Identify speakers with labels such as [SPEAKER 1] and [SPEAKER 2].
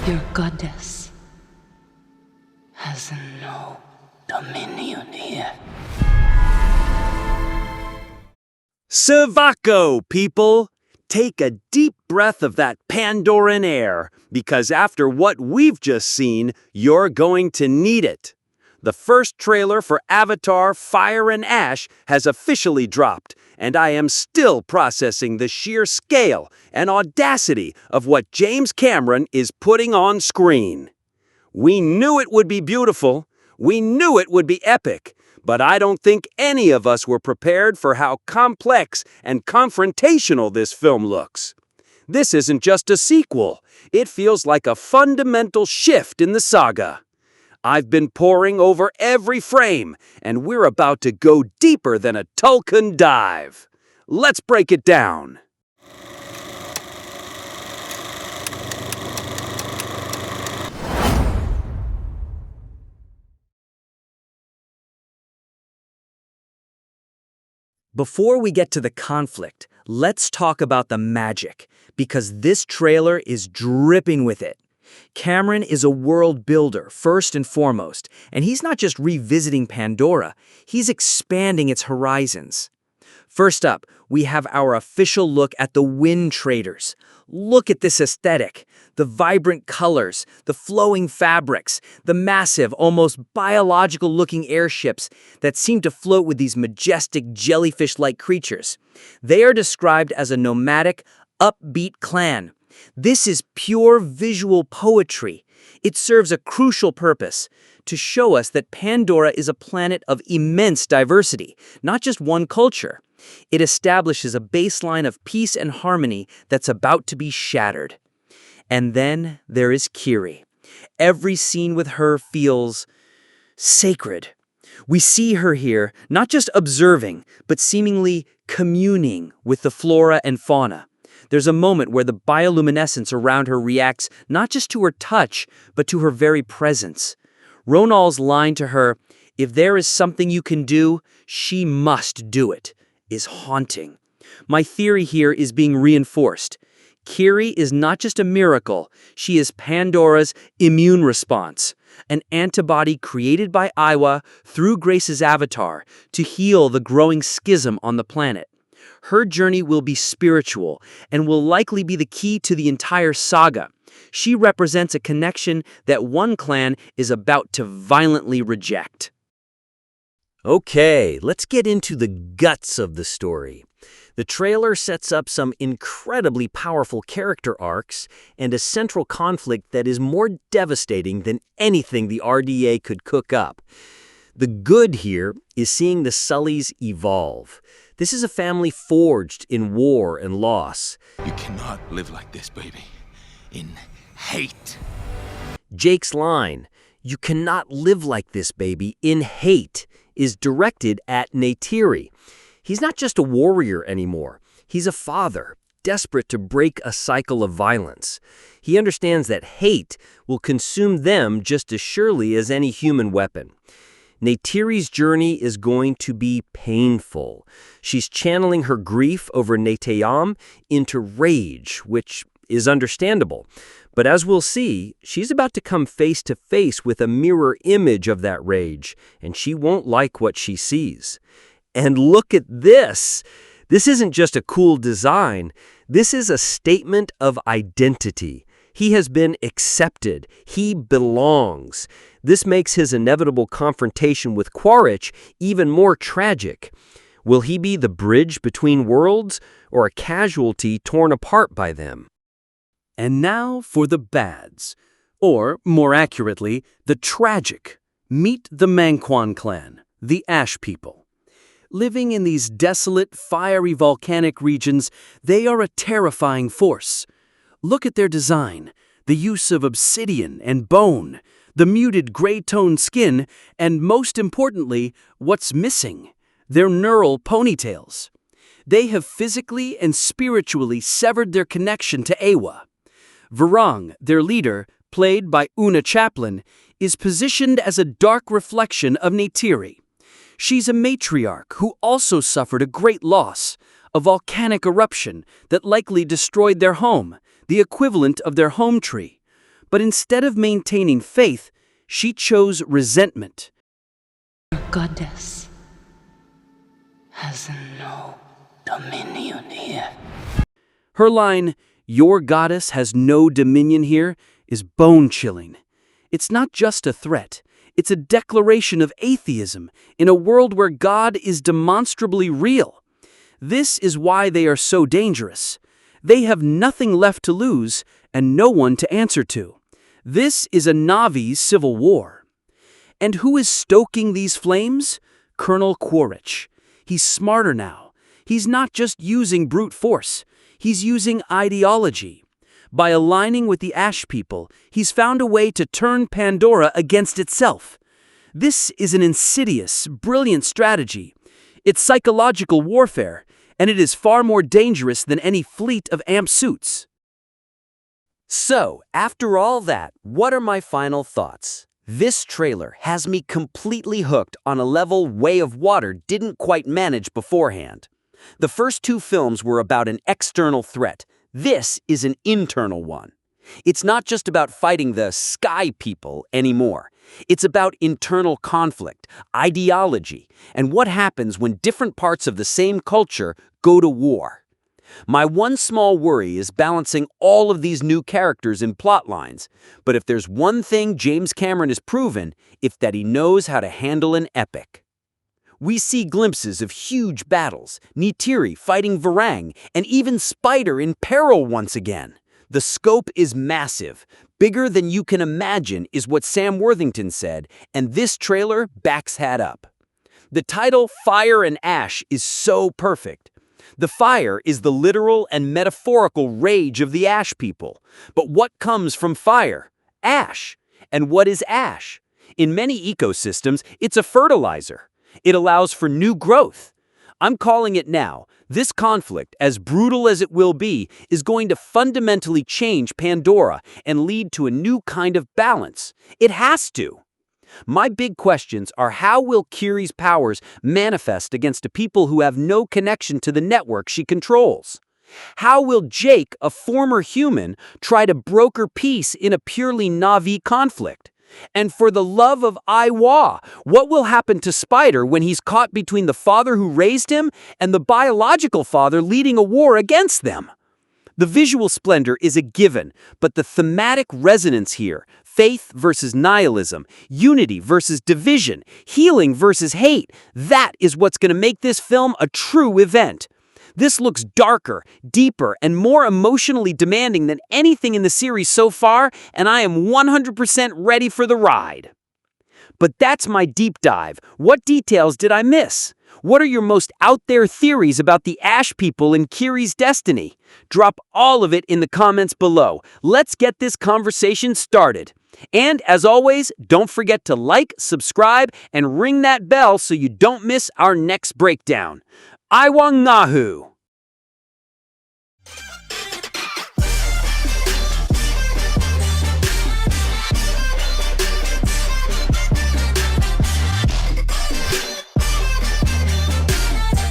[SPEAKER 1] Your goddess has no dominion here.
[SPEAKER 2] Sivako, people! Take a deep breath of that Pandoran air, because after what we've just seen, you're going to need it. The first trailer for Avatar: Fire and Ash has officially dropped, and I am still processing the sheer scale and audacity of what James Cameron is putting on screen. We knew it would be beautiful, we knew it would be epic, but I don't think any of us were prepared for how complex and confrontational this film looks. This isn't just a sequel, it feels like a fundamental shift in the saga. I've been poring over every frame, and we're about to go deeper than a Tolkien dive. Let's break it down. Before we get to the conflict, let's talk about the magic, because this trailer is dripping with it. Cameron is a world builder, first and foremost, and he's not just revisiting Pandora, he's expanding its horizons. First up, we have our official look at the Wind Traders. Look at this aesthetic. The vibrant colors, the flowing fabrics, the massive, almost biological-looking airships that seem to float with these majestic jellyfish-like creatures. They are described as a nomadic, upbeat clan. This is pure visual poetry. It serves a crucial purpose, to show us that Pandora is a planet of immense diversity, not just one culture. It establishes a baseline of peace and harmony that's about to be shattered. And then there is Kiri. Every scene with her feels sacred. We see her here, not just observing, but seemingly communing with the flora and fauna. There's a moment where the bioluminescence around her reacts not just to her touch, but to her very presence. Ronal's line to her, "If there is something you can do, she must do it," is haunting. My theory here is being reinforced. Kiri is not just a miracle, she is Pandora's immune response, an antibody created by Eywa through Grace's avatar to heal the growing schism on the planet. Her journey will be spiritual and will likely be the key to the entire saga. She represents a connection that one clan is about to violently reject. Okay, let's get into the guts of the story. The trailer sets up some incredibly powerful character arcs and a central conflict that is more devastating than anything the RDA could cook up. The good here is seeing the Sullys evolve. This is a family forged in war and loss.
[SPEAKER 3] You cannot live like this, baby. In hate.
[SPEAKER 2] Jake's line, "You cannot live like this, baby, in hate," is directed at Neytiri. He's not just a warrior anymore. He's a father, desperate to break a cycle of violence. He understands that hate will consume them just as surely as any human weapon. Neytiri's journey is going to be painful. She's channeling her grief over Neteyam into rage, which is understandable. But as we'll see, she's about to come face to face with a mirror image of that rage, and she won't like what she sees. And look at this! This isn't just a cool design. This is a statement of identity. He has been accepted. He belongs. This makes his inevitable confrontation with Quaritch even more tragic. Will he be the bridge between worlds, or a casualty torn apart by them? And now for the bads, or, more accurately, the tragic. Meet the Metkayina clan, the Ash people. Living in these desolate, fiery volcanic regions, they are a terrifying force. Look at their design, the use of obsidian and bone, the muted gray-toned skin, and most importantly, what's missing? Their neural ponytails. They have physically and spiritually severed their connection to Eywa. Varang, their leader, played by Una Chaplin, is positioned as a dark reflection of Neytiri. She's a matriarch who also suffered a great loss, a volcanic eruption that likely destroyed their home, the equivalent of their home tree. But instead of maintaining faith, she chose resentment.
[SPEAKER 1] Your goddess has no dominion here.
[SPEAKER 2] Her line, "Your goddess has no dominion here," is bone-chilling. It's not just a threat. It's a declaration of atheism in a world where God is demonstrably real. This is why they are so dangerous. They have nothing left to lose and no one to answer to. This is a Navi's civil war. And who is stoking these flames? Colonel Quaritch. He's smarter now. He's not just using brute force. He's using ideology. By aligning with the Ash people, he's found a way to turn Pandora against itself. This is an insidious, brilliant strategy. It's psychological warfare, and it is far more dangerous than any fleet of amp suits. So, after all that, what are my final thoughts? This trailer has me completely hooked on a level Way of Water didn't quite manage beforehand. The first two films were about an external threat. This is an internal one. It's not just about fighting the sky people anymore. It's about internal conflict, ideology, and what happens when different parts of the same culture go to war. My one small worry is balancing all of these new characters and plot lines. But if there's one thing James Cameron has proven, it's that he knows how to handle an epic. We see glimpses of huge battles, Kiri fighting Varang, and even Spider in peril once again. The scope is massive. Bigger than you can imagine is what Sam Worthington said, and this trailer backs that up. The title, Fire and Ash, is so perfect. The fire is the literal and metaphorical rage of the Ash people. But what comes from fire? Ash. And what is ash? In many ecosystems, it's a fertilizer. It allows for new growth. I'm calling it now. This conflict, as brutal as it will be, is going to fundamentally change Pandora and lead to a new kind of balance. It has to. My big questions are, how will Kiri's powers manifest against a people who have no connection to the network she controls? How will Jake, a former human, try to broker peace in a purely Na'vi conflict? And for the love of Eywa, what will happen to Spider when he's caught between the father who raised him and the biological father leading a war against them? The visual splendor is a given, but the thematic resonance here, faith versus nihilism, unity versus division, healing versus hate, that is what's going to make this film a true event. This looks darker, deeper, and more emotionally demanding than anything in the series so far, and I am 100% ready for the ride. But that's my deep dive. What details did I miss? What are your most out-there theories about the Ash people and Kiri's destiny? Drop all of it in the comments below. Let's get this conversation started. And as always, don't forget to like, subscribe, and ring that bell so you don't miss our next breakdown. Eywa Ngahu.